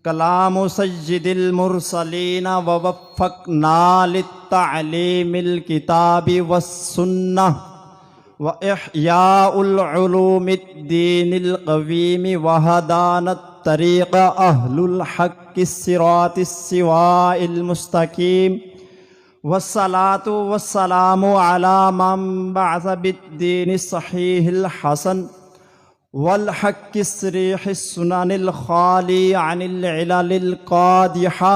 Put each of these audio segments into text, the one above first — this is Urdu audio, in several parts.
کلام سید المرسلین ووفقنا للتعلیم الکتاب والسنہ وإحیاء العلوم الدین القویم وہدانا الطریق اہل الحق الصراط السواء المستقیم والصلاة والسلام على من بعث بالدین الصحیح الحسن والحق الصریح السنن الخالی عن العلل القادحة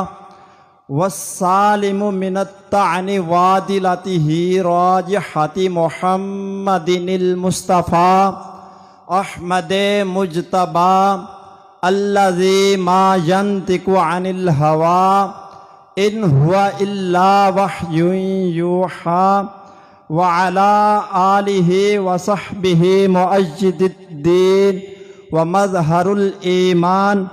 والسالم من الطعن وادلته راجحة محمد المصطفى احمد مجتبى الذي ما ينطق عن الهوى ان هو الا وحي يوحى وعلى آلہ وصحبہ مؤید الدین ومظہر الایمان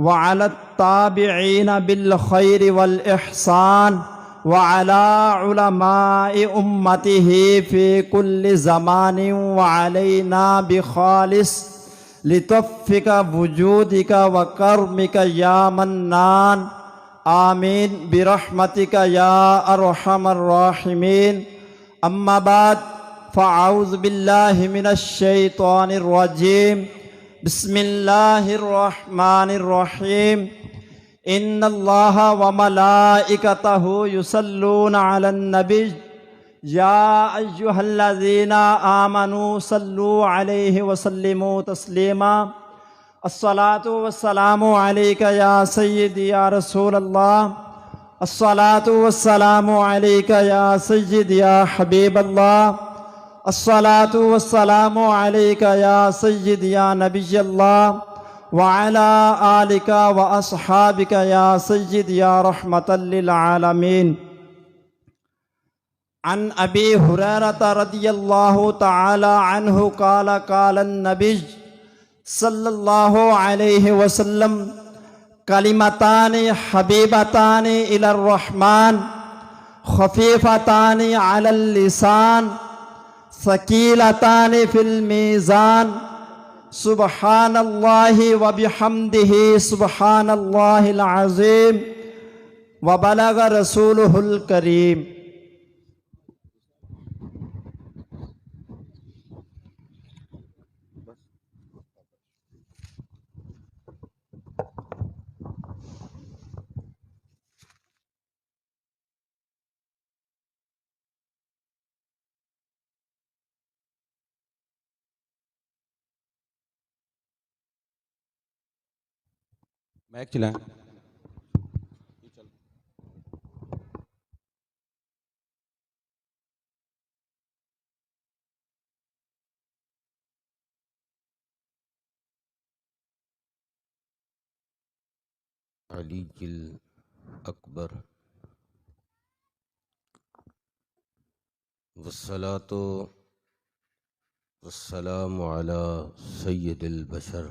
وعلى التابعین بالخیر والإحسان وعلى علماء امتہ فی کل زمان وعلینا بخالص لطفک وجودک وکرمک یا منان آمین برحمتک یا ارحم الراحمین اما بعد فاعوذ باللہ من الشیطان الرجیم بسم اللہ الرحمن الرحیم ان اللہ وملائکتہ یصلون علی النبی یا ایہا الذین آمنوا صلوا علیہ وسلموا تسلیما الصلاة والسلام علیک یا سیدی یا رسول اللہ الصلاة والسلام علیک یا سید یا حبیب اللہ الصلاة والسلام علیک یا سید یا نبی اللہ وعلى آلک واصحابک یا سید یا رحمة للعالمین عن ابی ہریرۃ رضی اللہ تعالی عنہ قال قال النبی صلی اللہ علیہ وسلم کلمتان حبیبتان الی الرحمن خفیفتان علی اللسان ثقیلتان فی المیزان سبحان اللہ وبحمدہ سبحان اللہ العظیم وبلغ رسولہ الکریم۔ میک چلائیں۔ علی الاکبر والصلاة والسلام علی سید البشر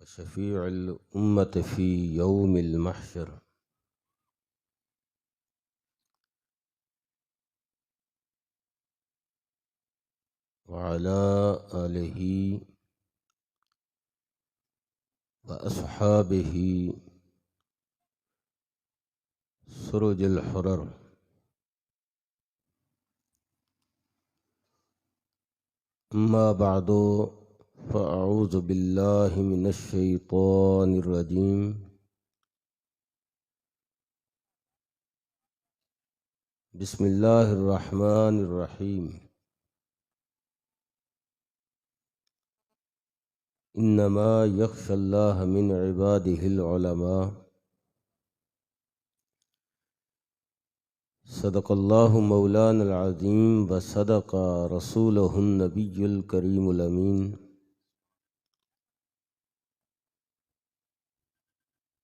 وشفیع الامت فی یوم المحشر وعلى آلہ واصحابہ سرج الحرر۔ اما بعد فاعوذ باللہ من الشیطان الرجیم بسم اللہ الرحمن الرحیم انما یخشی اللہ من عبادہ العلماء۔ صدق اللہ مولانا العظیم وصدق رسولہ النبی الکریم الامین۔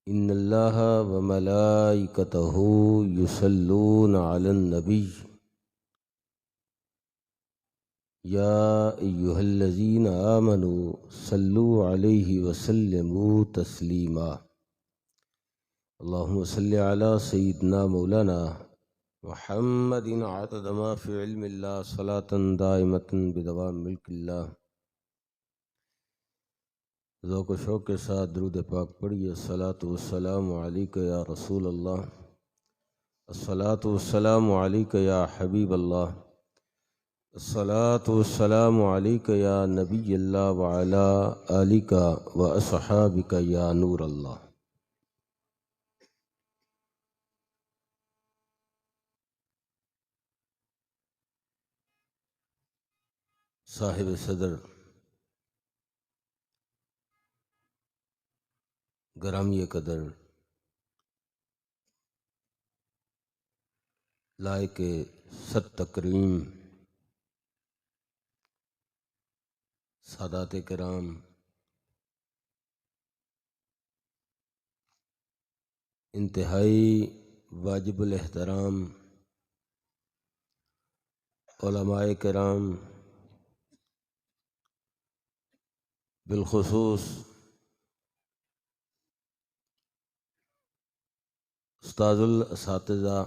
ان اللہ وملائکتہ یصلون علی النبی یا ایہا الذین آمنوا صلوا علیہ وسلموا تسلیما۔ اللہم صلی علی سیدنا مولانا محمد عدد ما في علم الله صلاة دائمة بدوام ملک اللہ۔ ذوق و شوق کے ساتھ درود پاک پڑھیے۔ الصلاۃ والسلام علیک یا رسول اللہ، الصلاۃ والسلام علیک یا حبیب اللہ، الصلاۃ والسلام علیک یا نبی اللہ وعلی آلک و اصحابک یا نور اللہ۔ صاحب صدر گرامی قدر، لائق صد تکریم سادات کرام، انتہائی واجب الاحترام علماء کرام، بالخصوص استاذ الاساتذہ،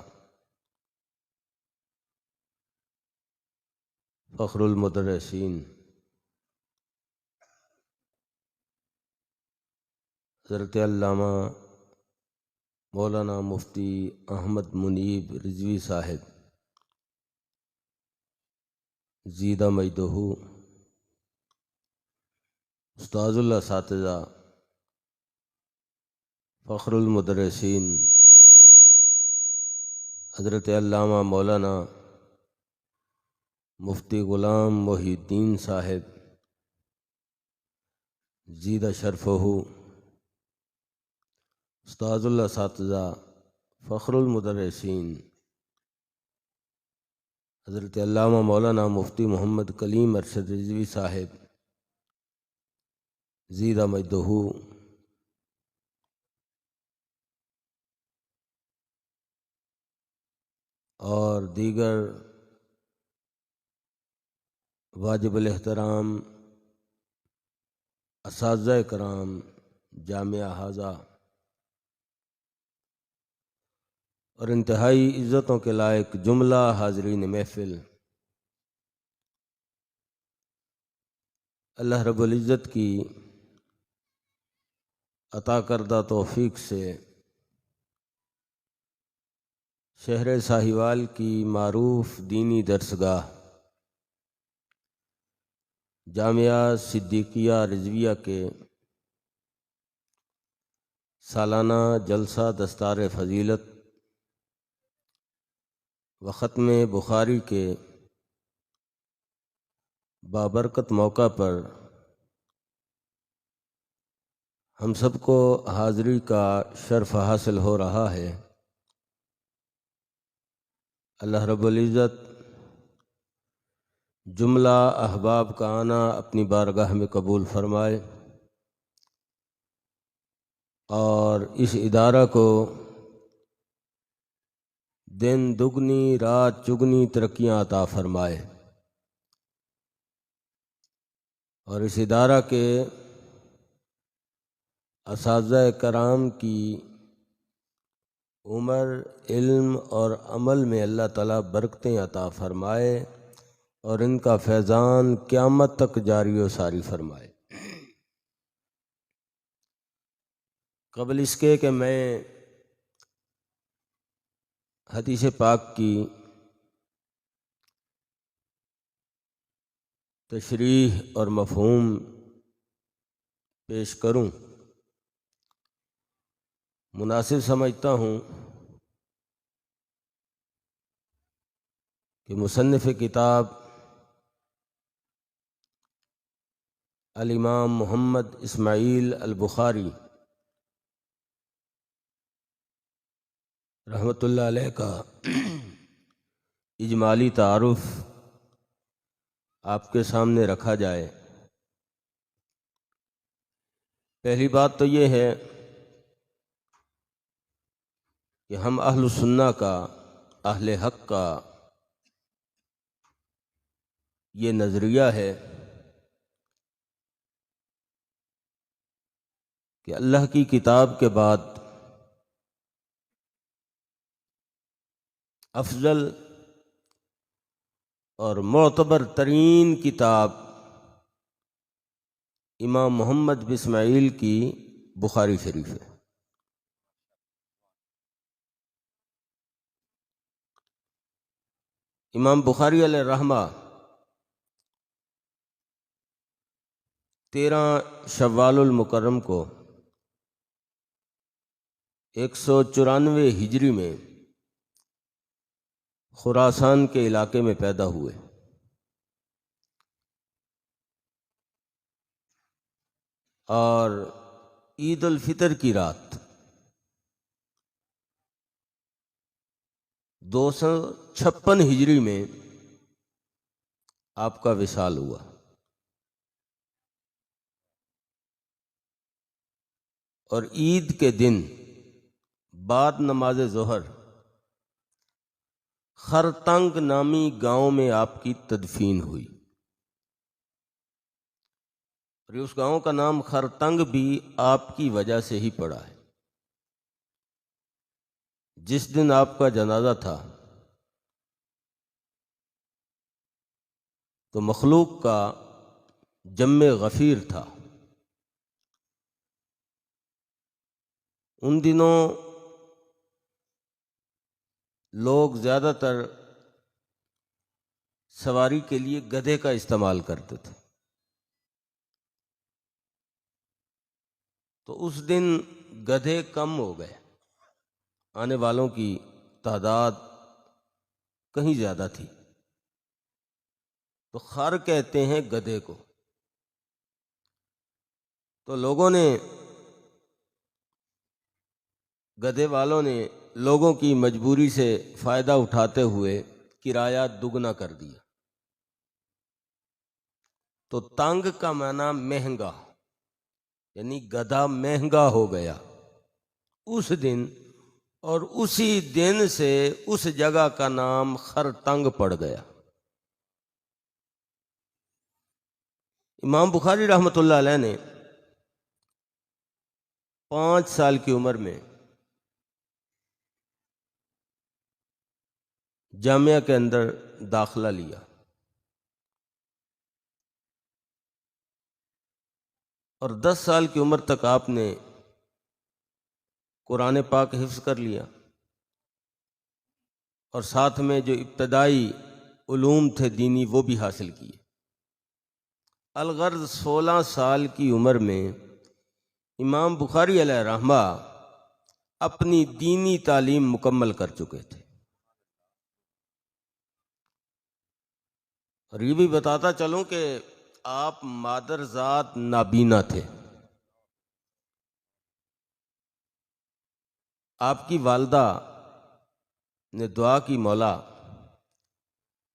فخر المدرسین، حضرت علامہ مولانا مفتی احمد منیب رضوی صاحب زیدہ مجدہ، استاذ الاساتذہ، فخر المدرسین، حضرت علامہ مولانا مفتی غلام محی الدین صاحب زیدہ شرفہ، استاذ الاساتذہ، فخر المدرسین، حضرت علامہ مولانا مفتی محمد کلیم ارشد رضوی صاحب زیدہ مجدہ، اور دیگر واجب الاحترام اساتذہ کرام جامعہ حاضہ، اور انتہائی عزتوں کے لائق جملہ حاضرین محفل، اللہ رب العزت کی عطا کردہ توفیق سے شہر ساہیوال کی معروف دینی درسگاہ جامعہ صدیقیہ رضویہ کے سالانہ جلسہ دستار فضیلت و ختم بخاری کے بابرکت موقع پر ہم سب کو حاضری کا شرف حاصل ہو رہا ہے۔ اللہ رب العزت جملہ احباب کا آنا اپنی بارگاہ میں قبول فرمائے، اور اس ادارہ کو دن دگنی رات چگنی ترقیاں عطا فرمائے، اور اس ادارہ کے اساتذہ کرام کی عمر، علم اور عمل میں اللہ تعالیٰ برکتیں عطا فرمائے، اور ان کا فیضان قیامت تک جاری و ساری فرمائے۔ قبل اس کے کہ میں حدیث پاک کی تشریح اور مفہوم پیش کروں، مناسب سمجھتا ہوں کہ مصنف کتاب الامام محمد اسماعیل البخاری رحمۃ اللہ علیہ کا اجمالی تعارف آپ کے سامنے رکھا جائے۔ پہلی بات تو یہ ہے کہ ہم اہل سنہ کا، اہل حق کا یہ نظریہ ہے کہ اللہ کی کتاب کے بعد افضل اور معتبر ترین کتاب امام محمد بن اسماعیل کی بخاری شریف ہے۔ امام بخاری علیہ رحمہ 13 شوال المکرم کو 194 ہجری میں خراسان کے علاقے میں پیدا ہوئے، اور عید الفطر کی رات 256 ہجری میں آپ کا وصال ہوا۔ اور عید کے دن بعد نماز ظہر خرتنگ نامی گاؤں میں آپ کی تدفین ہوئی، اور اس گاؤں کا نام خرتنگ بھی آپ کی وجہ سے ہی پڑا ہے۔ جس دن آپ کا جنازہ تھا تو مخلوق کا جم غفیر تھا۔ ان دنوں لوگ زیادہ تر سواری کے لیے گدھے کا استعمال کرتے تھے، تو اس دن گدھے کم ہو گئے، آنے والوں کی تعداد کہیں زیادہ تھی، تو خر کہتے ہیں گدھے کو۔ تو لوگوں نے، گدھے والوں نے لوگوں کی مجبوری سے فائدہ اٹھاتے ہوئے کرایہ دگنا کر دیا۔ تو تنگ کا معنی مہنگا، یعنی گدھا مہنگا ہو گیا اس دن، اور اسی دن سے اس جگہ کا نام خرتنگ پڑ گیا۔ امام بخاری رحمۃ اللہ علیہ نے 5 سال کی عمر میں جامعہ کے اندر داخلہ لیا، اور 10 سال کی عمر تک آپ نے قرآن پاک حفظ کر لیا، اور ساتھ میں جو ابتدائی علوم تھے دینی وہ بھی حاصل کیے۔ الغرض 16 سال کی عمر میں امام بخاری علیہ رحمہ اپنی دینی تعلیم مکمل کر چکے تھے۔ اور یہ بھی بتاتا چلوں کہ آپ مادر ذات نابینا تھے۔ آپ کی والدہ نے دعا کی، مولا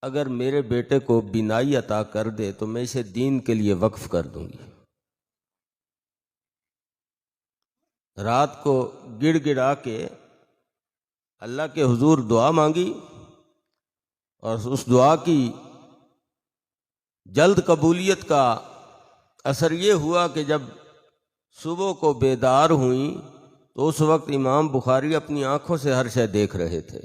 اگر میرے بیٹے کو بینائی عطا کر دے تو میں اسے دین کے لیے وقف کر دوں گی۔ رات کو گڑ گڑا کے اللہ کے حضور دعا مانگی، اور اس دعا کی جلد قبولیت کا اثر یہ ہوا کہ جب صبح کو بیدار ہوئیں تو اس وقت امام بخاری اپنی آنکھوں سے ہر شے دیکھ رہے تھے۔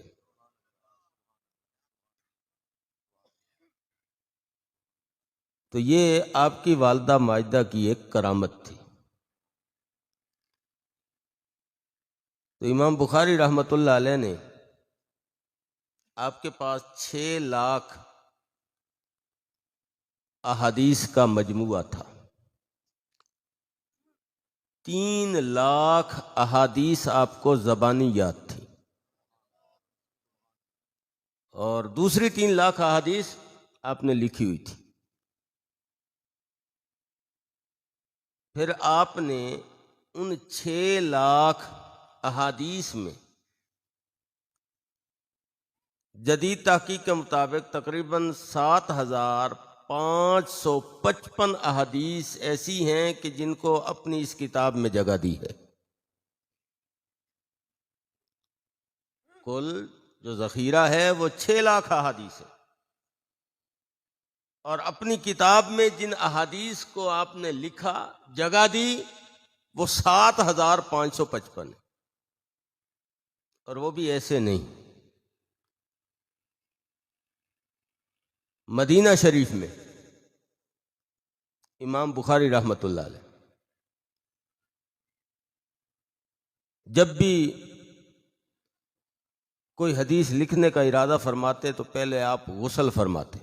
تو یہ آپ کی والدہ ماجدہ کی ایک کرامت تھی۔ تو امام بخاری رحمۃ اللہ علیہ نے، آپ کے پاس 6 لاکھ احادیث کا مجموعہ تھا۔ 3 لاکھ احادیث آپ کو زبانی یاد تھی، اور دوسری 3 لاکھ احادیث آپ نے لکھی ہوئی تھی۔ پھر آپ نے ان 6 لاکھ احادیث میں جدید تحقیق کے مطابق تقریباً 7,555 احادیث ایسی ہیں کہ جن کو اپنی اس کتاب میں جگہ دی ہے۔ کل جو ذخیرہ ہے وہ 6 لاکھ احادیث ہے، اور اپنی کتاب میں جن احادیث کو آپ نے لکھا، جگہ دی، وہ 7,555 ہے، اور وہ بھی ایسے نہیں۔ مدینہ شریف میں امام بخاری رحمۃ اللہ علیہ جب بھی کوئی حدیث لکھنے کا ارادہ فرماتے تو پہلے آپ غسل فرماتے.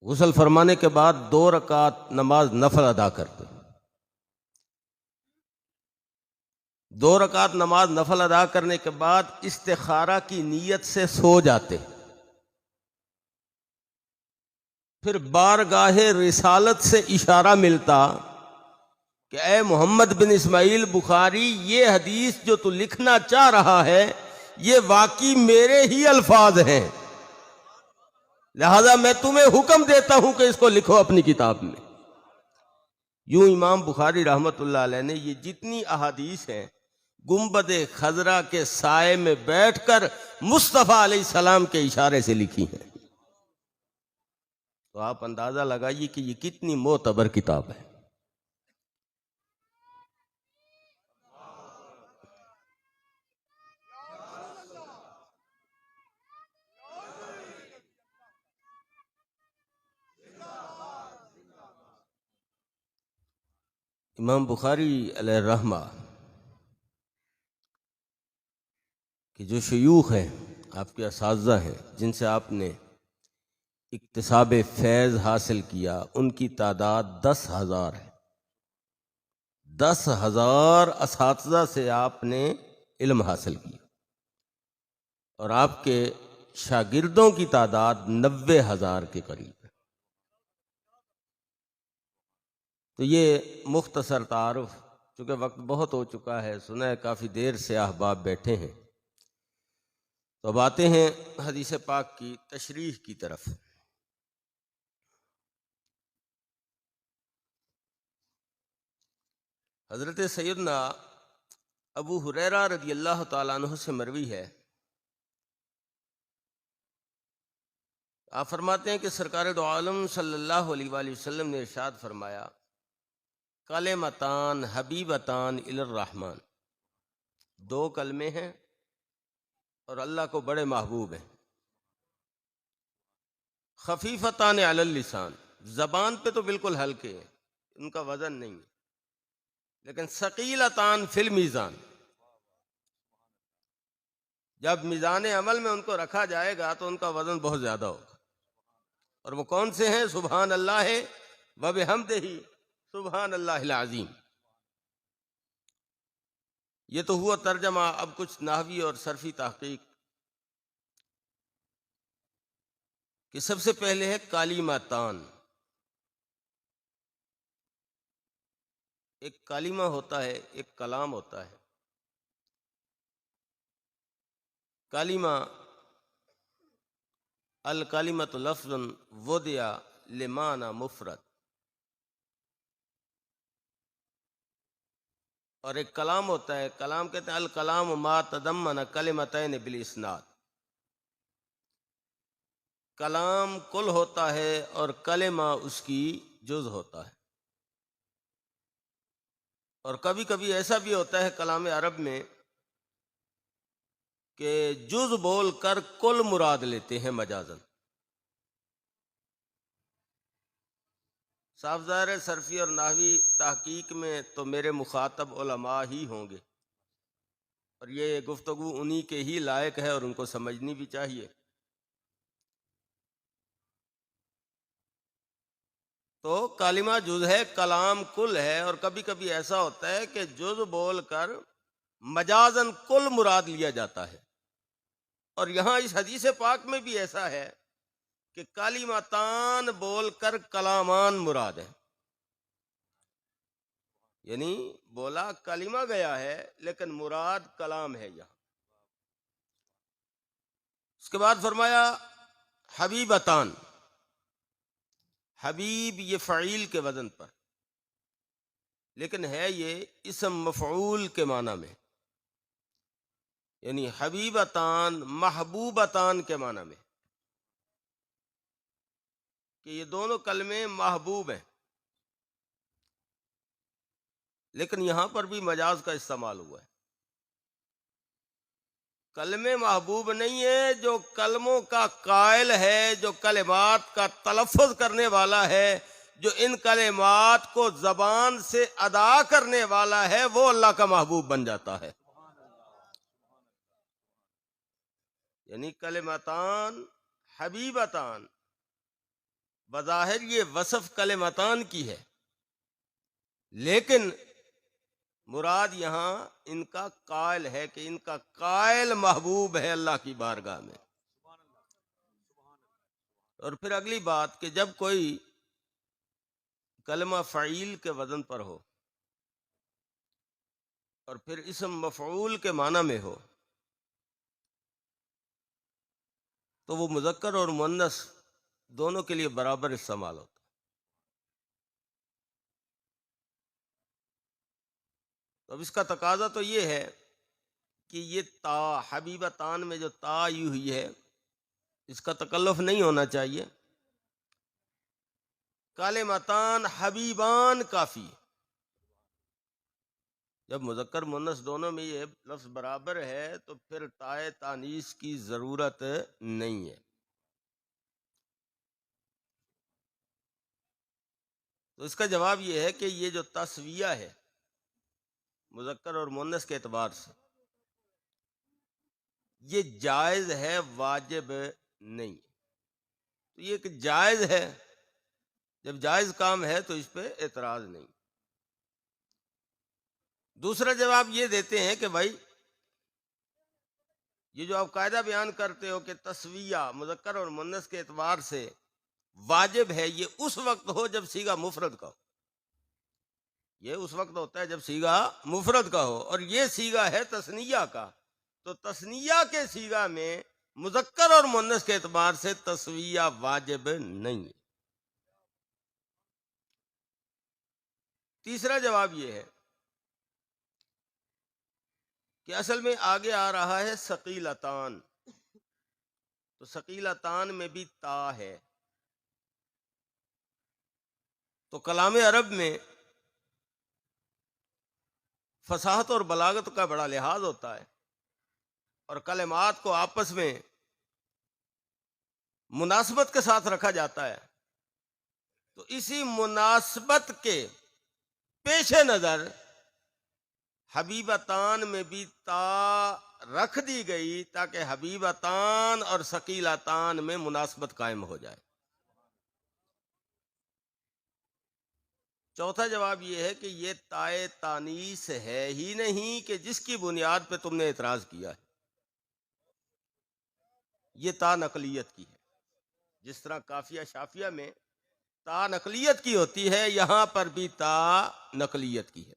غسل فرمانے کے بعد 2 رکعت نماز نفل ادا کرتے. 2 رکعت نماز نفل ادا کرنے کے بعد استخارہ کی نیت سے سو جاتے. پھر بارگاہ رسالت سے اشارہ ملتا کہ اے محمد بن اسماعیل بخاری، یہ حدیث جو تو لکھنا چاہ رہا ہے یہ واقعی میرے ہی الفاظ ہیں، لہذا میں تمہیں حکم دیتا ہوں کہ اس کو لکھو اپنی کتاب میں. یوں امام بخاری رحمۃ اللہ علیہ نے یہ جتنی احادیث ہیں گنبد خضرا کے سائے میں بیٹھ کر مصطفیٰ علیہ السلام کے اشارے سے لکھی ہیں. تو آپ اندازہ لگائیے کہ یہ کتنی معتبر کتاب ہے. امام بخاری علیہ الرحمہ کہ جو شیوخ ہیں، آپ کے اساتذہ ہیں، جن سے آپ نے اکتساب فیض حاصل کیا، ان کی تعداد 10,000 ہے. 10,000 اساتذہ سے آپ نے علم حاصل کیا، اور آپ کے شاگردوں کی تعداد 90,000 کے قریب ہے. تو یہ مختصر تعارف، چونکہ وقت بہت ہو چکا ہے، سنا ہے کافی دیر سے احباب بیٹھے ہیں، تو اب آتے ہیں حدیث پاک کی تشریح کی طرف. حضرت سیدنا ابو ہریرہ رضی اللہ تعالیٰ عنہ سے مروی ہے، آپ فرماتے ہیں کہ سرکار دو عالم صلی اللہ علیہ وآلہ وسلم نے ارشاد فرمایا، کلمتان حبیبتان الی الرحمن، 2 کلمے ہیں اور اللہ کو بڑے محبوب ہیں. خفیفتان علی اللسان، زبان پہ تو بالکل ہلکے ہیں، ان کا وزن نہیں ہے، لیکن ثقیلتان فی المیزان، جب میزان عمل میں ان کو رکھا جائے گا تو ان کا وزن بہت زیادہ ہوگا. اور وہ کون سے ہیں؟ سبحان اللہ وبحمدہ سبحان اللہ العظیم. یہ تو ہوا ترجمہ. اب کچھ نحوی اور صرفی تحقیق کہ سب سے پہلے ہے کالیمتان. ایک کالمہ ہوتا ہے، ایک کلام ہوتا ہے. کالمہ الکلمۃ لفظ وضع لمعنی مفرد، اور ایک کلام ہوتا ہے، کلام کہتے ہیں الکلام ما تضمن کلمتین بالاسناد. کلام کل ہوتا ہے اور کلمہ اس کی جز ہوتا ہے. اور کبھی کبھی ایسا بھی ہوتا ہے کلام عرب میں کہ جز بول کر کل مراد لیتے ہیں مجازن. صاف ظاہر ہے صرفی اور نحوی تحقیق میں تو میرے مخاطب علماء ہی ہوں گے، اور یہ گفتگو انہی کے ہی لائق ہے اور ان کو سمجھنی بھی چاہیے. تو کلمہ جز ہے، کلام کل ہے، اور کبھی کبھی ایسا ہوتا ہے کہ جز بول کر مجازن کل مراد لیا جاتا ہے. اور یہاں اس حدیث پاک میں بھی ایسا ہے کہ کلمتان بول کر کلامان مراد ہے. یعنی بولا کلمہ گیا ہے لیکن مراد کلام ہے یہاں. اس کے بعد فرمایا حبیبتان. حبیب یہ فعیل کے وزن پر، لیکن ہے یہ اسم مفعول کے معنی میں، یعنی حبیبتان محبوبتان کے معنی میں، کہ یہ دونوں کلمے محبوب ہیں. لیکن یہاں پر بھی مجاز کا استعمال ہوا ہے کلمے محبوب نہیں ہے جو کلموں کا قائل ہے، جو کلمات کا تلفظ کرنے والا ہے، جو ان کلمات کو زبان سے ادا کرنے والا ہے، وہ اللہ کا محبوب بن جاتا ہے۔ یعنی کلمتان حبیبتان، بظاہر یہ وصف کلمتان کی ہے، لیکن مراد یہاں ان کا قائل ہے کہ ان کا قائل محبوب ہے اللہ کی بارگاہ میں۔ اور پھر اگلی بات کہ جب کوئی کلمہ فعیل کے وزن پر ہو اور پھر اسم مفعول کے معنی میں ہو تو وہ مذکر اور مؤنث دونوں کے لیے برابر استعمال ہوتا ہے۔ تو اب اس کا تقاضا تو یہ ہے کہ یہ تا حبیبتان میں جو تا یوں ہوئی ہے اس کا تکلف نہیں ہونا چاہیے۔ کلمتان حبیبان کافی ہے۔ جب مذکر مؤنث دونوں میں یہ لفظ برابر ہے تو پھر تائے تانیث کی ضرورت نہیں ہے۔ تو اس کا جواب یہ ہے کہ یہ جو تسویہ ہے مذکر اور مؤنث کے اعتبار سے یہ جائز ہے، واجب نہیں۔ تو یہ ایک جائز ہے، جب جائز کام ہے تو اس پہ اعتراض نہیں۔ دوسرا جواب یہ دیتے ہیں کہ بھائی یہ جو آپ قاعدہ بیان کرتے ہو کہ تسویہ مذکر اور مؤنث کے اعتبار سے واجب ہے، یہ اس وقت ہو جب صیغہ مفرد کا ہو۔ یہ اس وقت ہوتا ہے جب صیغہ مفرد کا ہو، اور یہ صیغہ ہے تثنیہ کا۔ تو تثنیہ کے صیغہ میں مذکر اور مؤنث کے اعتبار سے تسویہ واجب نہیں ہے۔ تیسرا جواب یہ ہے کہ اصل میں آگے آ رہا ہے ثقیلتان، تو ثقیلتان میں بھی تا ہے۔ تو کلام عرب میں فصاحت اور بلاغت کا بڑا لحاظ ہوتا ہے، اور کلمات کو آپس میں مناسبت کے ساتھ رکھا جاتا ہے۔ تو اسی مناسبت کے پیش نظر حبیبتان میں بھی تا رکھ دی گئی تاکہ حبیبتان اور ثقیلتان میں مناسبت قائم ہو جائے۔ چوتھا جواب یہ ہے کہ یہ تائے تانیث ہے ہی نہیں کہ جس کی بنیاد پہ تم نے اعتراض کیا ہے، یہ تا نقلیت کی ہے۔ جس طرح کافیہ شافیہ میں تا نقلیت کی ہوتی ہے، یہاں پر بھی تا نقلیت کی ہے۔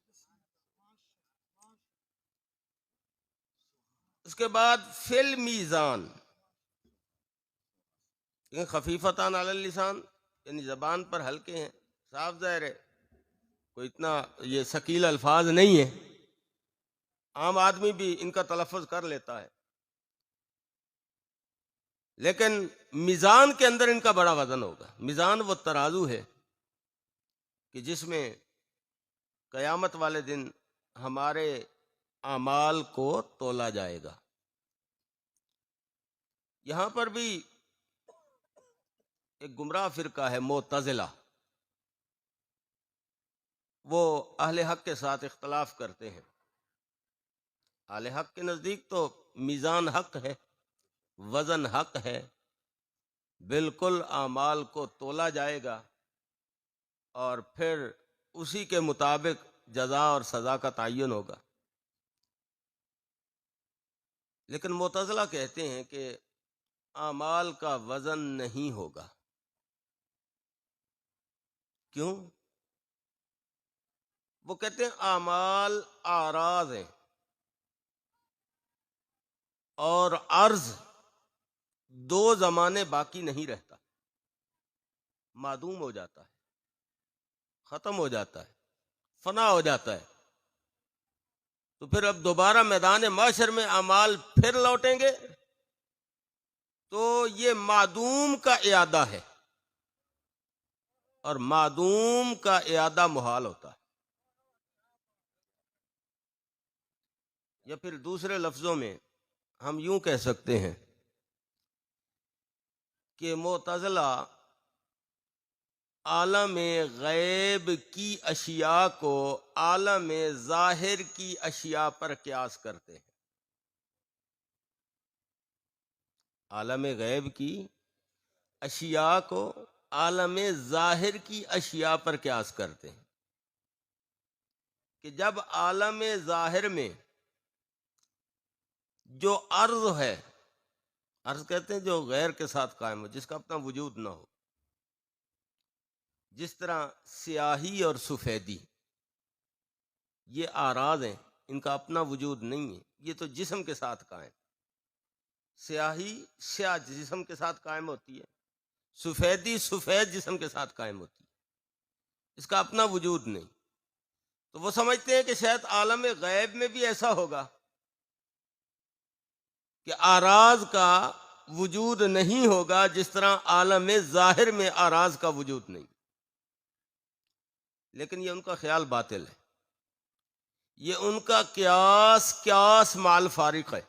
اس کے بعد فی المیزان، خفیفتان علی اللسان، یعنی زبان پر ہلکے ہیں، صاف ظاہر ہے کوئی اتنا یہ ثقیل الفاظ نہیں ہے، عام آدمی بھی ان کا تلفظ کر لیتا ہے، لیکن میزان کے اندر ان کا بڑا وزن ہوگا۔ میزان وہ ترازو ہے کہ جس میں قیامت والے دن ہمارے اعمال کو تولا جائے گا۔ یہاں پر بھی ایک گمراہ فرقہ ہے معتزلہ، وہ اہل حق کے ساتھ اختلاف کرتے ہیں۔ اہل حق کے نزدیک تو میزان حق ہے، وزن حق ہے، بالکل اعمال کو تولا جائے گا اور پھر اسی کے مطابق جزا اور سزا کا تعین ہوگا۔ لیکن معتزلہ کہتے ہیں کہ اعمال کا وزن نہیں ہوگا۔ کیوں؟ وہ کہتے ہیں اعمال اعراض ہیں، اور عرض دو زمانے باقی نہیں رہتا، معدوم ہو جاتا ہے، ختم ہو جاتا ہے، فنا ہو جاتا ہے۔ تو پھر اب دوبارہ میدان محشر میں اعمال پھر لوٹیں گے تو یہ معدوم کا اعادہ ہے، اور معدوم کا اعادہ محال ہوتا ہے۔ یا پھر دوسرے لفظوں میں ہم یوں کہہ سکتے ہیں کہ معتزلہ عالم غیب کی اشیاء کو عالم ظاہر کی اشیاء پر قیاس کرتے ہیں. عالم غیب کی اشیاء کو عالم ظاہر کی اشیاء پر قیاس کرتے ہیں کہ جب عالم ظاہر میں جو عرض ہے، عرض کہتے ہیں جو غیر کے ساتھ قائم ہو، جس کا اپنا وجود نہ ہو، جس طرح سیاہی اور سفیدی، یہ اعراض ہیں، ان کا اپنا وجود نہیں ہے، یہ تو جسم کے ساتھ قائم. سیاہی سیاہ جسم کے ساتھ قائم ہوتی ہے، سفیدی سفید جسم کے ساتھ قائم ہوتی ہے، اس کا اپنا وجود نہیں. تو وہ سمجھتے ہیں کہ شاید عالم غیب میں بھی ایسا ہوگا کہ اعراض کا وجود نہیں ہوگا جس طرح عالم ظاہر میں اعراض کا وجود نہیں. لیکن یہ ان کا خیال باطل ہے، یہ ان کا قیاس مال فارق ہے.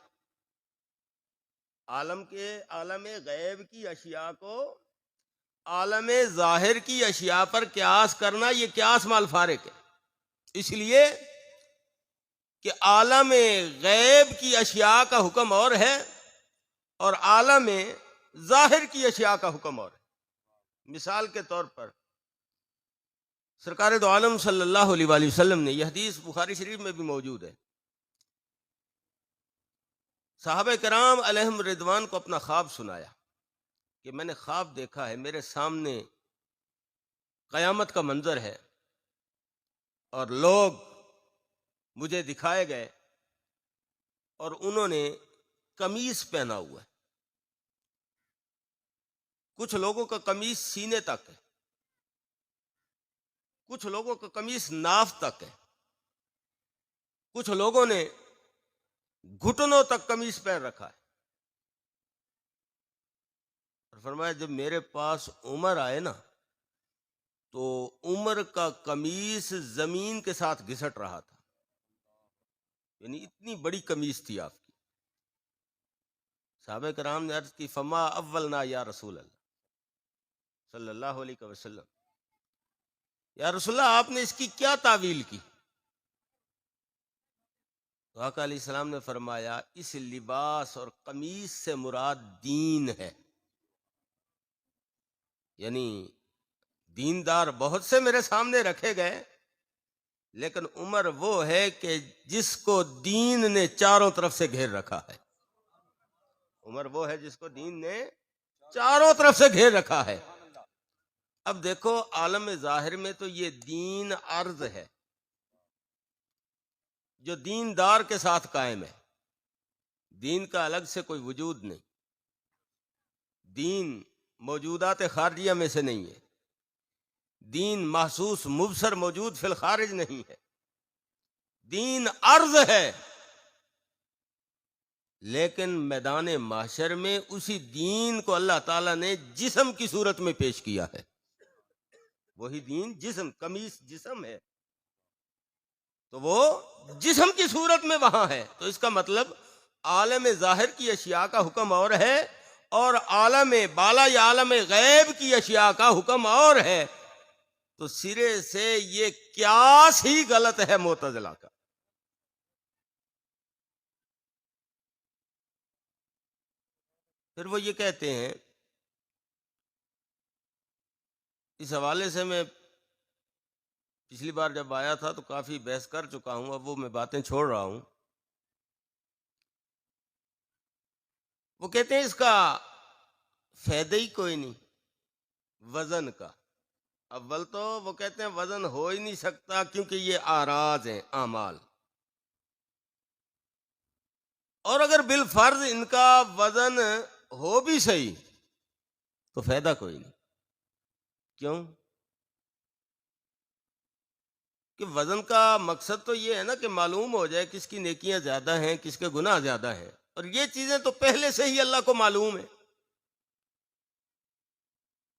عالم غیب کی اشیاء کو عالم ظاہر کی اشیاء پر قیاس کرنا یہ قیاس مال فارق ہے. اس لیے کہ عالم غیب کی اشیاء کا حکم اور ہے اور عالم ظاہر کی اشیاء کا حکم اور ہے. مثال کے طور پر سرکار دو عالم صلی اللہ علیہ وآلہ وسلم نے، یہ حدیث بخاری شریف میں بھی موجود ہے، صحابہ کرام علیہم رضوان کو اپنا خواب سنایا کہ میں نے خواب دیکھا ہے، میرے سامنے قیامت کا منظر ہے اور لوگ مجھے دکھائے گئے اور انہوں نے قمیص پہنا ہوا ہے. کچھ لوگوں کا قمیص سینے تک ہے، کچھ لوگوں کا قمیص ناف تک ہے، کچھ لوگوں نے گھٹنوں تک قمیص پہن رکھا ہے. اور فرمایا جب میرے پاس عمر آئے نا تو عمر کا قمیص زمین کے ساتھ گھسٹ رہا تھا، یعنی اتنی بڑی قمیص تھی آپ کی. صحابہ کرام نے عرض کی فما اولنا یا رسول اللہ صلی اللہ علیہ وسلم، یا رسول اللہ آپ نے اس کی کیا تعویل کی؟ تو آقا علیہ السلام نے فرمایا اس لباس اور قمیص سے مراد دین ہے. یعنی دیندار بہت سے میرے سامنے رکھے گئے، لیکن عمر وہ ہے کہ جس کو دین نے چاروں طرف سے گھیر رکھا ہے. عمر وہ ہے جس کو دین نے چاروں طرف سے گھیر رکھا ہے. اب دیکھو عالم ظاہر میں تو یہ دین عرض ہے جو دیندار کے ساتھ قائم ہے، دین کا الگ سے کوئی وجود نہیں، دین موجودات خارجیہ میں سے نہیں ہے، دین محسوس مبصر موجود فی الخارج نہیں ہے، دین عرض ہے. لیکن میدان محشر میں اسی دین کو اللہ تعالیٰ نے جسم کی صورت میں پیش کیا ہے. وہی دین جسم، قمیص جسم ہے تو وہ جسم کی صورت میں وہاں ہے. تو اس کا مطلب عالم ظاہر کی اشیاء کا حکم اور ہے اور عالم بالا یا عالم غیب کی اشیاء کا حکم اور ہے. تو سرے سے یہ قیاس ہی غلط ہے معتزلہ کا. پھر وہ یہ کہتے ہیں، اس حوالے سے میں پچھلی بار جب آیا تھا تو کافی بحث کر چکا ہوں، اب وہ میں باتیں چھوڑ رہا ہوں. وہ کہتے ہیں اس کا فائدہ ہی کوئی نہیں وزن کا. اول تو وہ کہتے ہیں وزن ہو ہی نہیں سکتا کیونکہ یہ اعراض ہیں، اعمال، اور اگر بالفرض ان کا وزن ہو بھی صحیح تو فائدہ کوئی نہیں. کیوں؟ کہ وزن کا مقصد تو یہ ہے نا کہ معلوم ہو جائے کس کی نیکیاں زیادہ ہیں، کس کے گناہ زیادہ ہیں، اور یہ چیزیں تو پہلے سے ہی اللہ کو معلوم ہے.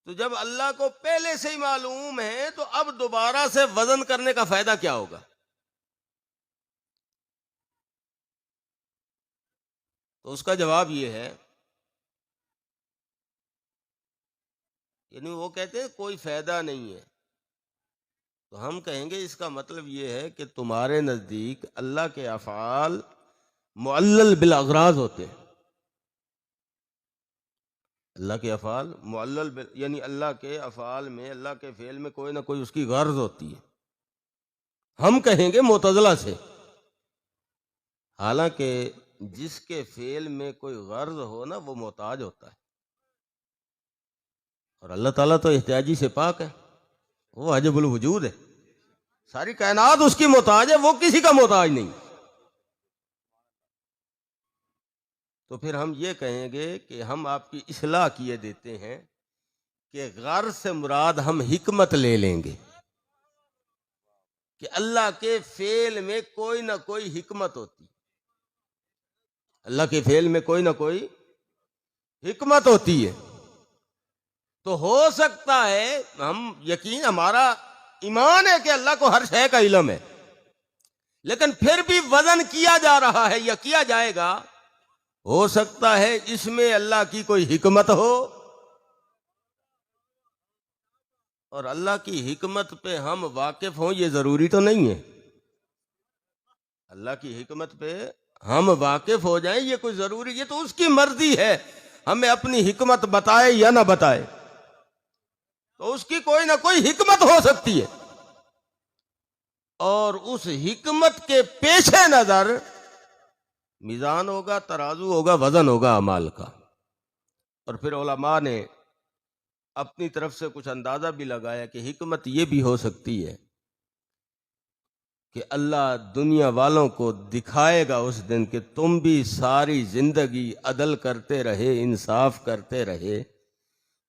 تو جب اللہ کو پہلے سے ہی معلوم ہے تو اب دوبارہ سے وزن کرنے کا فائدہ کیا ہوگا؟ تو اس کا جواب یہ ہے، یعنی وہ کہتے ہیں کوئی فائدہ نہیں ہے، تو ہم کہیں گے اس کا مطلب یہ ہے کہ تمہارے نزدیک اللہ کے افعال معلل بالاغراض ہوتے ہیں۔ اللہ کے افعال معلل یعنی اللہ کے افعال میں، اللہ کے فعل میں کوئی نہ کوئی اس کی غرض ہوتی ہے۔ ہم کہیں گے معتزلہ سے، حالانکہ جس کے فعل میں کوئی غرض ہو نا وہ محتاج ہوتا ہے، اور اللہ تعالیٰ تو احتیاجی سے پاک ہے، وہ واجب الوجود ہے، ساری کائنات اس کی محتاج ہے، وہ کسی کا محتاج نہیں۔ تو پھر ہم یہ کہیں گے کہ ہم آپ کی اصلاح کیے دیتے ہیں کہ غرض سے مراد ہم حکمت لے لیں گے، کہ اللہ کے فعل میں کوئی نہ کوئی حکمت ہوتی، اللہ کے فعل میں کوئی نہ کوئی حکمت ہوتی ہے۔ تو ہو سکتا ہے، ہم یقین، ہمارا ایمان ہے کہ اللہ کو ہر شے کا علم ہے، لیکن پھر بھی وزن کیا جا رہا ہے یا کیا جائے گا، ہو سکتا ہے اس میں اللہ کی کوئی حکمت ہو، اور اللہ کی حکمت پہ ہم واقف ہوں یہ ضروری تو نہیں ہے۔ اللہ کی حکمت پہ ہم واقف ہو جائیں یہ کوئی ضروری، یہ تو اس کی مرضی ہے، ہمیں اپنی حکمت بتائے یا نہ بتائے، تو اس کی کوئی نہ کوئی حکمت ہو سکتی ہے، اور اس حکمت کے پیش نظر میزان ہوگا، ترازو ہوگا، وزن ہوگا اعمال کا۔ اور پھر علماء نے اپنی طرف سے کچھ اندازہ بھی لگایا کہ حکمت یہ بھی ہو سکتی ہے کہ اللہ دنیا والوں کو دکھائے گا اس دن کہ تم بھی ساری زندگی عدل کرتے رہے، انصاف کرتے رہے،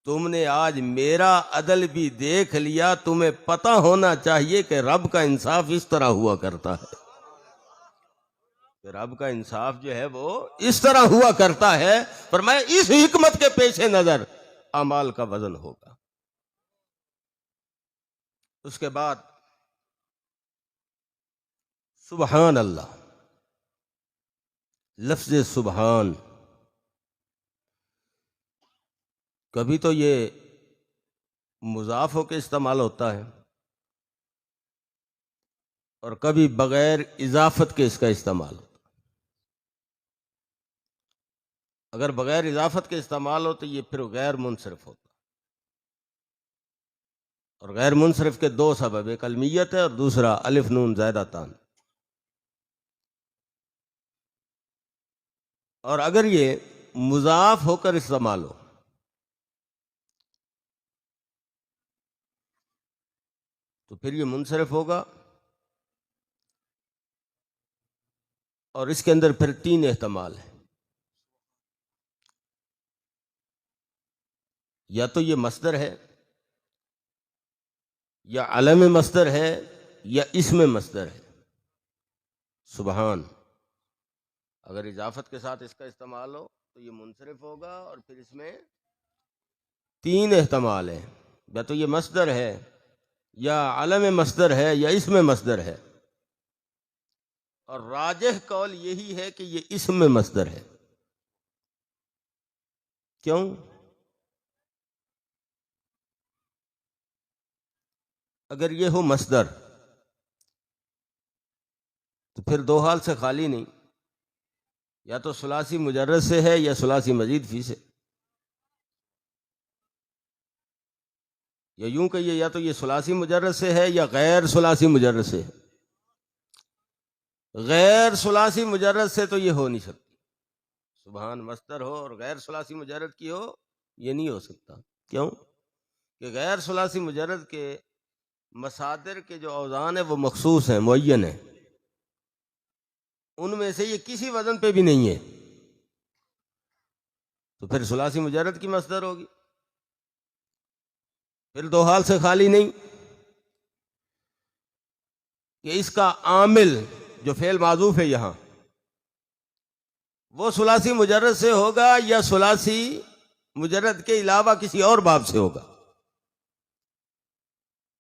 تم نے آج میرا عدل بھی دیکھ لیا، تمہیں پتہ ہونا چاہیے کہ رب کا انصاف اس طرح ہوا کرتا ہے، کہ رب کا انصاف جو ہے وہ اس طرح ہوا کرتا ہے، فرمایا اس حکمت کے پیش نظر اعمال کا وزن ہوگا۔ اس کے بعد سبحان اللہ، لفظ سبحان، کبھی تو یہ مضاف ہو کے استعمال ہوتا ہے اور کبھی بغیر اضافت کے اس کا استعمال ہوتا ہے۔ اگر بغیر اضافت کے استعمال ہو تو یہ پھر غیر منصرف ہوتا، اور غیر منصرف کے دو سبب، ایک المیت ہے اور دوسرا الف نون زائدہ تان۔ اور اگر یہ مضاف ہو کر استعمال ہو تو پھر یہ منصرف ہوگا، اور اس کے اندر پھر تین احتمال ہیں، یا تو یہ مصدر ہے، یا علم مصدر ہے، یا اسم مصدر ہے۔ سبحان اگر اضافت کے ساتھ اس کا استعمال ہو تو یہ منصرف ہوگا، اور پھر اس میں تین احتمال ہیں، یا تو یہ مصدر ہے، یا علم مصدر ہے، یا اسم مصدر ہے، اور راجح قول یہی ہے کہ یہ اسم مصدر ہے۔ کیوں؟ اگر یہ ہو مصدر تو پھر دو حال سے خالی نہیں، یا تو ثلاثی مجرد سے ہے یا ثلاثی مزید فی سے، یا یوں کہیے یا تو یہ ثلاثی مجرد سے ہے یا غیر ثلاثی مجرد سے ہے۔ غیر ثلاثی مجرد سے تو یہ ہو نہیں سکتی، سبحان مصدر ہو اور غیر ثلاثی مجرد کی ہو، یہ نہیں ہو سکتا۔ کیوں؟ کہ غیر ثلاثی مجرد کے مصادر کے جو اوزان ہیں وہ مخصوص ہیں، معین ہیں، ان میں سے یہ کسی وزن پہ بھی نہیں ہے، تو پھر ثلاثی مجرد کی مصدر ہوگی، پھر دو حال سے خالی نہیں کہ اس کا عامل جو فعل معذوف ہے یہاں وہ ثلاثی مجرد سے ہوگا یا ثلاثی مجرد کے علاوہ کسی اور باب سے ہوگا۔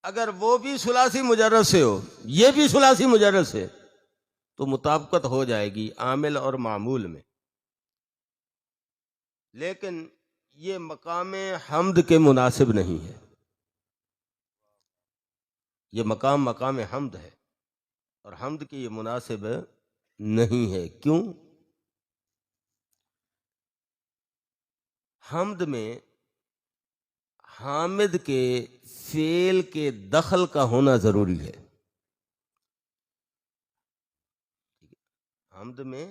اگر وہ بھی ثلاثی مجرد سے ہو، یہ بھی ثلاثی مجرد سے، تو مطابقت ہو جائے گی عامل اور معمول میں، لیکن یہ مقام حمد کے مناسب نہیں ہے. یہ مقام حمد ہے اور حمد کے یہ مناسب نہیں ہے. کیوں؟ حمد میں حامد کے فعل کے دخل کا ہونا ضروری ہے. حمد میں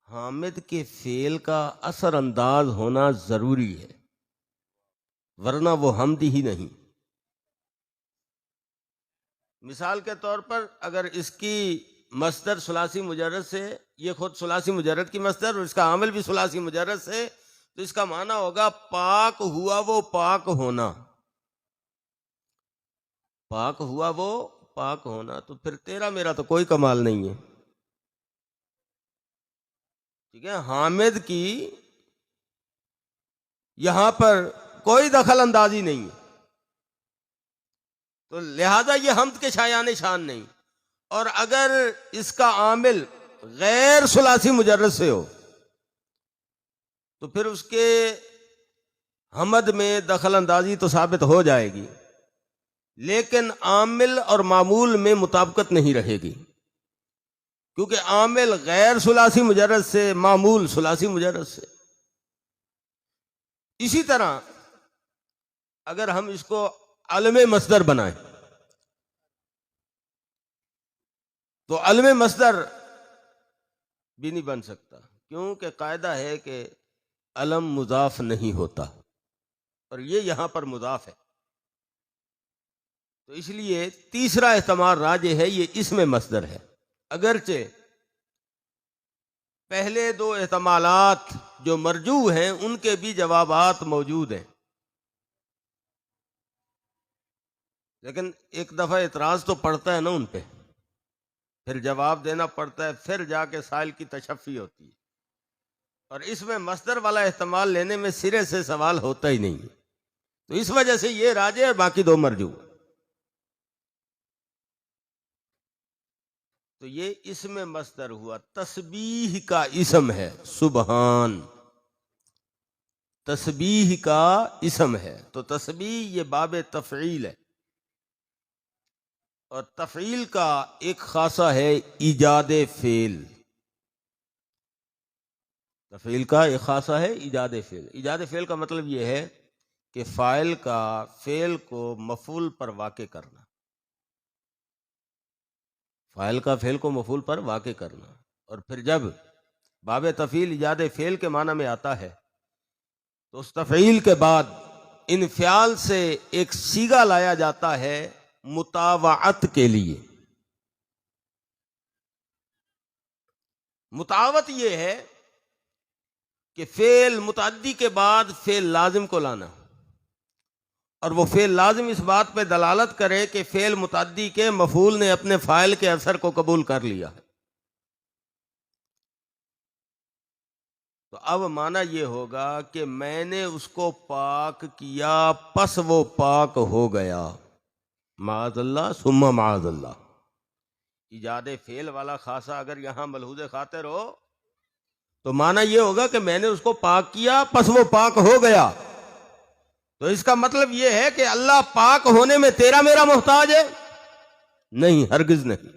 حامد کے فعل کا اثر انداز ہونا ضروری ہے، ورنہ وہ حمد ہی نہیں. مثال کے طور پر اگر اس کی مصدر ثلاثی مجرد سے، یہ خود ثلاثی مجرد کی مصدر اور اس کا عامل بھی ثلاثی مجرد سے، تو اس کا معنی ہوگا پاک ہوا وہ پاک ہونا. پاک ہوا وہ پاک ہونا. تو پھر تیرا میرا تو کوئی کمال نہیں ہے. ٹھیک ہے، حامد کی یہاں پر کوئی دخل اندازی نہیں ہے، تو لہذا یہ حمد کے شایان شان نہیں. اور اگر اس کا عامل غیر ثلاثی مجرد سے ہو تو پھر اس کے حمد میں دخل اندازی تو ثابت ہو جائے گی، لیکن عامل اور معمول میں مطابقت نہیں رہے گی، کیونکہ عامل غیر ثلاثی مجرد سے، معمول ثلاثی مجرد سے. اسی طرح اگر ہم اس کو علم مصدر بنائیں تو علم مصدر بھی نہیں بن سکتا، کیونکہ قاعدہ ہے کہ علم مضاف نہیں ہوتا اور یہ یہاں پر مضاف ہے. تو اس لیے تیسرا احتمال راجح ہے، یہ اسم مصدر ہے. اگرچہ پہلے دو احتمالات جو مرجوح ہیں ان کے بھی جوابات موجود ہیں، لیکن ایک دفعہ اعتراض تو پڑتا ہے نا ان پہ، پھر جواب دینا پڑتا ہے، پھر جا کے سائل کی تشفی ہوتی ہے. اور اس میں مصدر والا احتمال لینے میں سرے سے سوال ہوتا ہی نہیں ہے. تو اس وجہ سے یہ راجح ہے، باقی دو مرجوح. تو یہ اسم مصدر ہوا. تسبیح کا اسم ہے سبحان، تسبیح کا اسم ہے. تو تسبیح یہ باب تفعیل ہے، اور تفعیل کا ایک خاصہ ہے ایجاد فعل. تفعیل کا ایک خاصہ ہے ایجاد فعل. ایجاد فعل کا مطلب یہ ہے کہ فاعل کا فعل کو مفعول پر واقع کرنا، فاعل کا فعل کو مفعول پر واقع کرنا. اور پھر جب باب تفعیل ایجاد فعل کے معنی میں آتا ہے تو اس تفعیل کے بعد انفعال سے ایک صیغہ لایا جاتا ہے مطاوعت کے لیے. مطاوعت یہ ہے کہ فعل متعدی کے بعد فعل لازم کو لانا، اور وہ فعل لازم اس بات پہ دلالت کرے کہ فعل متعدی کے مفعول نے اپنے فاعل کے اثر کو قبول کر لیا ہے. تو اب معنی یہ ہوگا کہ میں نے اس کو پاک کیا پس وہ پاک ہو گیا. معاذ اللہ ثم معاذ اللہ. ایجاد فعل والا خاصہ اگر یہاں ملحوظ خاطر ہو تو معنی یہ ہوگا کہ میں نے اس کو پاک کیا پس وہ پاک ہو گیا. تو اس کا مطلب یہ ہے کہ اللہ پاک ہونے میں تیرا میرا محتاج ہے؟ نہیں، ہرگز نہیں.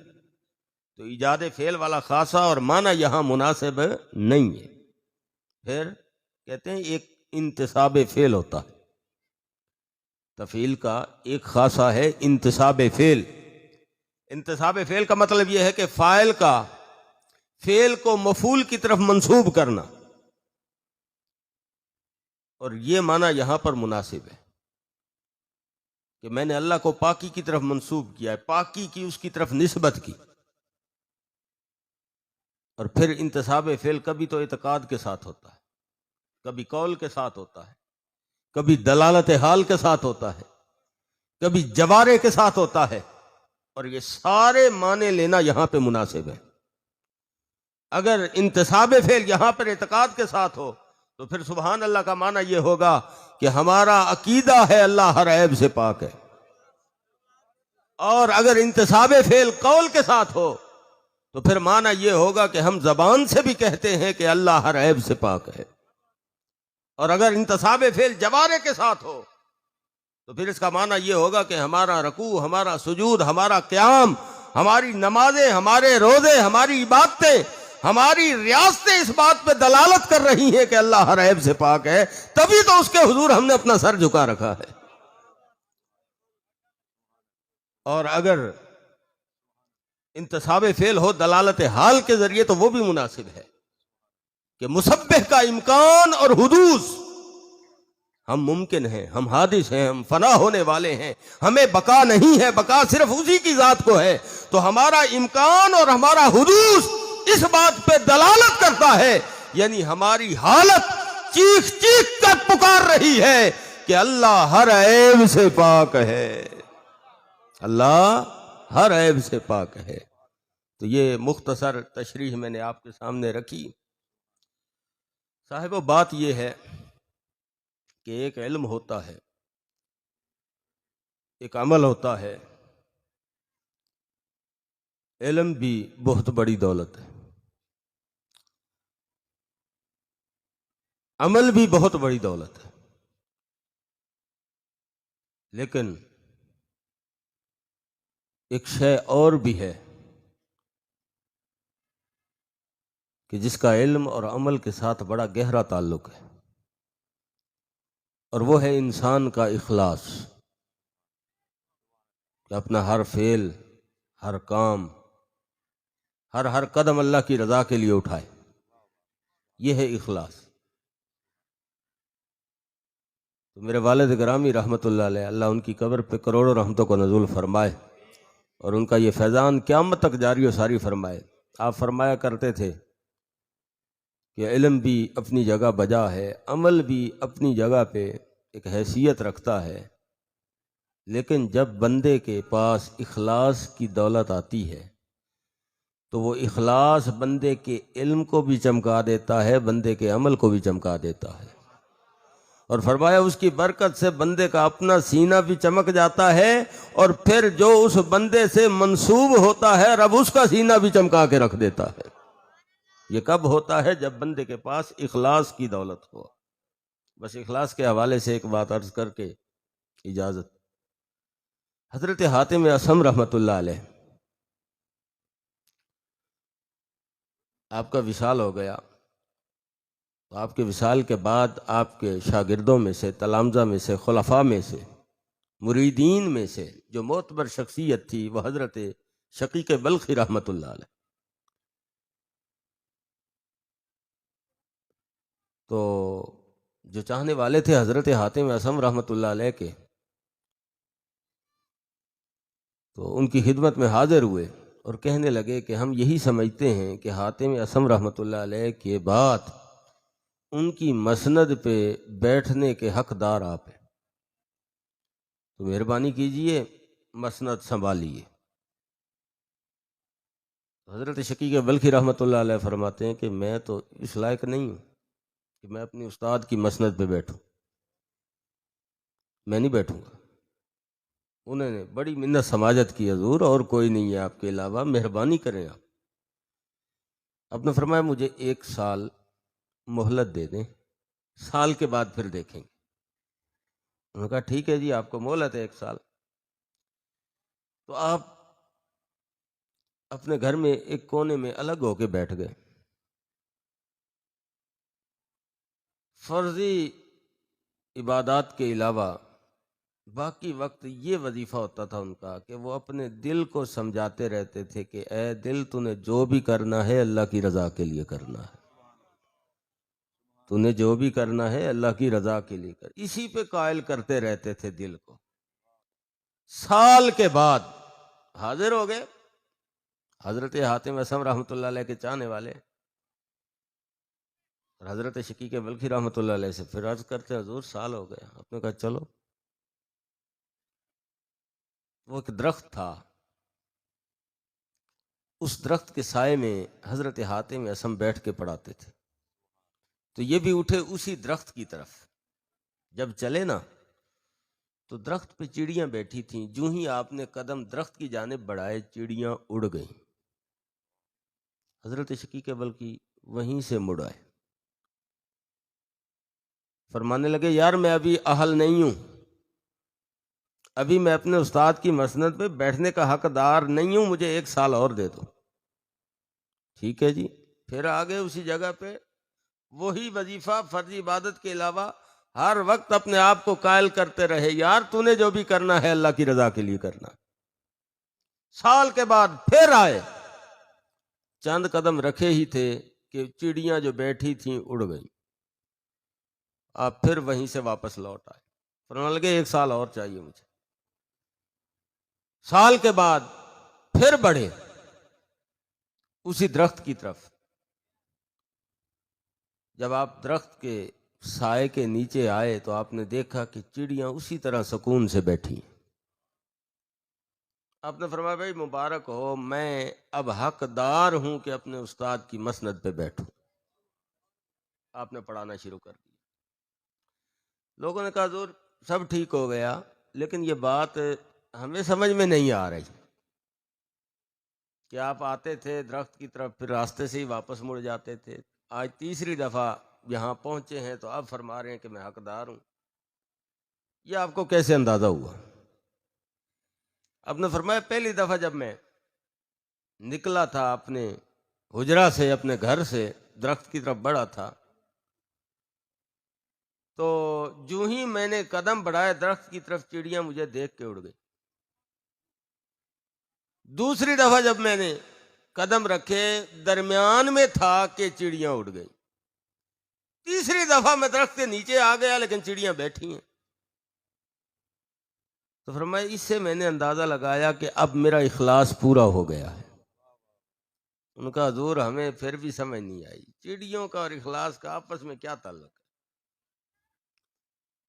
تو ایجاد فعل والا خاصہ اور معنی یہاں مناسب نہیں ہے. پھر کہتے ہیں ایک انتصاب فعل ہوتا ہے. تفعیل کا ایک خاصہ ہے انتصاب فعل. انتصاب فعل کا مطلب یہ ہے کہ فاعل کا فعل کو مفعول کی طرف منسوب کرنا، اور یہ معنی یہاں پر مناسب ہے کہ میں نے اللہ کو پاکی کی طرف منسوب کیا ہے، پاکی کی اس کی طرف نسبت کی. اور پھر انتصاب فعل کبھی تو اعتقاد کے ساتھ ہوتا ہے، کبھی قول کے ساتھ ہوتا ہے، کبھی دلالت حال کے ساتھ ہوتا ہے، کبھی جوارے کے ساتھ ہوتا ہے، اور یہ سارے معنی لینا یہاں پہ مناسب ہے. اگر انتصاب فعل یہاں پر اعتقاد کے ساتھ ہو تو پھر سبحان اللہ کا معنی یہ ہوگا کہ ہمارا عقیدہ ہے اللہ ہر عیب سے پاک ہے. اور اگر انتصاب فعل قول کے ساتھ ہو تو پھر معنی یہ ہوگا کہ ہم زبان سے بھی کہتے ہیں کہ اللہ ہر عیب سے پاک ہے. اور اگر انتصاب فعل جوارے کے ساتھ ہو تو پھر اس کا معنی یہ ہوگا کہ ہمارا رکوع، ہمارا سجود، ہمارا قیام، ہماری نمازیں، ہمارے روزے، ہماری عبادتیں، ہماری ریاستیں اس بات پہ دلالت کر رہی ہیں کہ اللہ ہر عیب سے پاک ہے، تبھی تو اس کے حضور ہم نے اپنا سر جھکا رکھا ہے۔ اور اگر انتصاب فعل ہو دلالت حال کے ذریعے تو وہ بھی مناسب ہے کہ مسبح کا امکان اور حدوث، ہم ممکن ہیں، ہم حادث ہیں، ہم فنا ہونے والے ہیں، ہمیں بقا نہیں ہے، بقا صرف اسی کی ذات کو ہے، تو ہمارا امکان اور ہمارا حدوث اس بات پہ دلالت کرتا ہے، یعنی ہماری حالت چیخ چیخ کر پکار رہی ہے کہ اللہ ہر عیب سے پاک ہے، اللہ ہر عیب سے پاک ہے۔ تو یہ مختصر تشریح میں نے آپ کے سامنے رکھی۔ صاحبو، بات یہ ہے کہ ایک علم ہوتا ہے، ایک عمل ہوتا ہے۔ علم بھی بہت بڑی دولت ہے، عمل بھی بہت بڑی دولت ہے، لیکن ایک شے اور بھی ہے کہ جس کا علم اور عمل کے ساتھ بڑا گہرا تعلق ہے، اور وہ ہے انسان کا اخلاص، کہ اپنا ہر فعل، ہر کام، ہر قدم اللہ کی رضا کے لیے اٹھائے۔ یہ ہے اخلاص۔ تو میرے والد گرامی رحمت اللہ علیہ، اللہ ان کی قبر پہ کروڑوں رحمتوں کو نزول فرمائے اور ان کا یہ فیضان قیامت تک جاری و ساری فرمائے۔ آپ فرمایا کرتے تھے کہ علم بھی اپنی جگہ بجا ہے، عمل بھی اپنی جگہ پہ ایک حیثیت رکھتا ہے، لیکن جب بندے کے پاس اخلاص کی دولت آتی ہے تو وہ اخلاص بندے کے علم کو بھی چمکا دیتا ہے، بندے کے عمل کو بھی چمکا دیتا ہے، اور فرمایا اس کی برکت سے بندے کا اپنا سینہ بھی چمک جاتا ہے، اور پھر جو اس بندے سے منسوب ہوتا ہے رب اس کا سینہ بھی چمکا کے رکھ دیتا ہے۔ یہ کب ہوتا ہے؟ جب بندے کے پاس اخلاص کی دولت ہو۔ بس اخلاص کے حوالے سے ایک بات عرض کر کے اجازت۔ حضرت حاتم اصم رحمت اللہ علیہ، آپ کا وصال ہو گیا، تو آپ کے وصال کے بعد آپ کے شاگردوں میں سے، تلامذہ میں سے، خلفاء میں سے، مریدین میں سے جو معتبر شخصیت تھی وہ حضرت شقیق بلخی رحمت اللہ علیہ۔ تو جو چاہنے والے تھے حضرت حاتم اصم رحمت اللہ علیہ کے، تو ان کی خدمت میں حاضر ہوئے اور کہنے لگے کہ ہم یہی سمجھتے ہیں کہ حاتم اصم رحمت اللہ علیہ کے بعد ان کی مسند پہ بیٹھنے کے حقدار آپ ہیں، تو مہربانی کیجئے مسند سنبھالیے۔ حضرت شقیق بلخی رحمت اللہ علیہ فرماتے ہیں کہ میں تو اس لائق نہیں ہوں کہ میں اپنی استاد کی مسند پہ بیٹھوں، میں نہیں بیٹھوں گا۔ انہوں نے بڑی منت سماجت کی، حضور اور کوئی نہیں ہے آپ کے علاوہ، مہربانی کریں آپ نے فرمایا مجھے 1 سال مہلت دے دیں، سال کے بعد پھر دیکھیں گے۔ انہوں نے کہا ٹھیک ہے جی، آپ کو مہلت ہے 1 سال۔ تو آپ اپنے گھر میں ایک کونے میں الگ ہو کے بیٹھ گئے۔ فرضی عبادات کے علاوہ باقی وقت یہ وظیفہ ہوتا تھا ان کا کہ وہ اپنے دل کو سمجھاتے رہتے تھے کہ اے دل، تو نے جو بھی کرنا ہے اللہ کی رضا کے لیے کرنا ہے، تو نے جو بھی کرنا ہے اللہ کی رضا کے لیے کر، اسی پہ قائل کرتے رہتے تھے دل کو۔ سال کے بعد حاضر ہو گئے حضرت حاتم اصم رحمۃ اللہ علیہ کے چاہنے والے، اور حضرت شقیق بلخی رحمۃ اللہ علیہ سے پھر عرض کرتے حضور سال ہو گیا۔ آپ نے کہا چلو۔ وہ ایک درخت تھا، اس درخت کے سائے میں حضرت حاتم اصم بیٹھ کے پڑھاتے تھے، تو یہ بھی اٹھے اسی درخت کی طرف۔ جب چلے نا تو درخت پہ چڑیاں بیٹھی تھیں، جو ہی آپ نے قدم درخت کی جانب بڑھائے چڑیاں اڑ گئیں۔ حضرت شقیق بلخی وہیں سے مڑ آئے۔ فرمانے لگے یار میں ابھی اہل نہیں ہوں، ابھی میں اپنے استاد کی مسند پہ بیٹھنے کا حقدار نہیں ہوں، مجھے 1 سال اور دے دو۔ ٹھیک ہے جی، پھر آگے اسی جگہ پہ وہی وظیفہ فرض عبادت کے علاوہ ہر وقت اپنے آپ کو قائل کرتے رہے یار تو نے جو بھی کرنا ہے اللہ کی رضا کے لیے کرنا۔ سال کے بعد پھر آئے، چند قدم رکھے ہی تھے کہ چڑیاں جو بیٹھی تھیں اڑ گئیں، آپ پھر وہیں سے واپس لوٹ آئے، فرمانے لگے 1 سال اور چاہیے مجھے۔ سال کے بعد پھر بڑھے اسی درخت کی طرف، جب آپ درخت کے سائے کے نیچے آئے تو آپ نے دیکھا کہ چڑیاں اسی طرح سکون سے بیٹھی ہیں۔ آپ نے فرمایا بھائی مبارک ہو، میں اب حقدار ہوں کہ اپنے استاد کی مسند پہ بیٹھوں۔ آپ نے پڑھانا شروع کر دیا۔ لوگوں نے کہا حضور سب ٹھیک ہو گیا، لیکن یہ بات ہمیں سمجھ میں نہیں آ رہی کہ آپ آتے تھے درخت کی طرف پھر راستے سے ہی واپس مڑ جاتے تھے، آج تیسری دفعہ یہاں پہنچے ہیں تو اب فرما رہے ہیں کہ میں حقدار ہوں، یہ آپ کو کیسے اندازہ ہوا؟ آپ نے فرمایا پہلی دفعہ جب میں نکلا تھا اپنے حجرہ سے، اپنے گھر سے درخت کی طرف بڑھا تھا، تو جو ہی میں نے قدم بڑھائے درخت کی طرف چڑیاں مجھے دیکھ کے اڑ گئی۔ دوسری دفعہ جب میں نے قدم رکھے درمیان میں تھا کہ چڑیاں اڑ گئی۔ تیسری دفعہ میں درخت کے نیچے آ گیا لیکن چڑیاں بیٹھی ہیں۔ تو فرمایا اس سے میں نے اندازہ لگایا کہ اب میرا اخلاص پورا ہو گیا ہے۔ ان کا حضور ہمیں پھر بھی سمجھ نہیں آئی، چڑیوں کا اور اخلاص کا آپس میں کیا تعلق ہے؟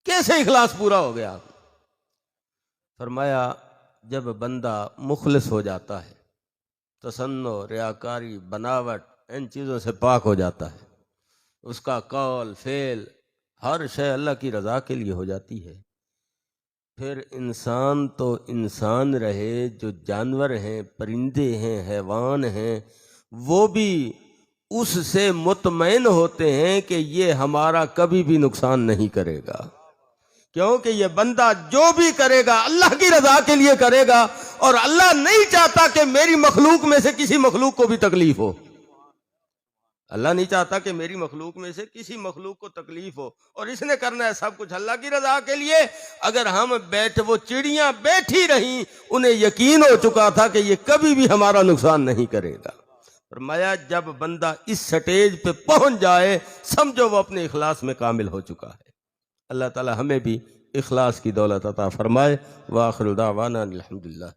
کیسے اخلاص پورا ہو گیا؟ فرمایا جب بندہ مخلص ہو جاتا ہے، تصنع، ریاکاری، بناوٹ ان چیزوں سے پاک ہو جاتا ہے، اس کا قول فعل ہر شے اللہ کی رضا کے لیے ہو جاتی ہے، پھر انسان تو انسان رہے، جو جانور ہیں، پرندے ہیں، حیوان ہیں، وہ بھی اس سے مطمئن ہوتے ہیں کہ یہ ہمارا کبھی بھی نقصان نہیں کرے گا، کیونکہ یہ بندہ جو بھی کرے گا اللہ کی رضا کے لیے کرے گا، اور اللہ نہیں چاہتا کہ میری مخلوق میں سے کسی مخلوق کو بھی تکلیف ہو۔ اللہ نہیں چاہتا کہ میری مخلوق میں سے کسی مخلوق کو تکلیف ہو، اور اس نے کرنا ہے سب کچھ اللہ کی رضا کے لیے۔ اگر ہم وہ چڑیاں بیٹھی رہیں، انہیں یقین ہو چکا تھا کہ یہ کبھی بھی ہمارا نقصان نہیں کرے گا۔ فرمایا جب بندہ اس سٹیج پہ پہنچ جائے سمجھو وہ اپنے اخلاص میں کامل ہو چکا ہے۔ اللہ تعالی ہمیں بھی اخلاص کی دولت عطا فرمائے۔ وآخر دعوانا الحمدللہ۔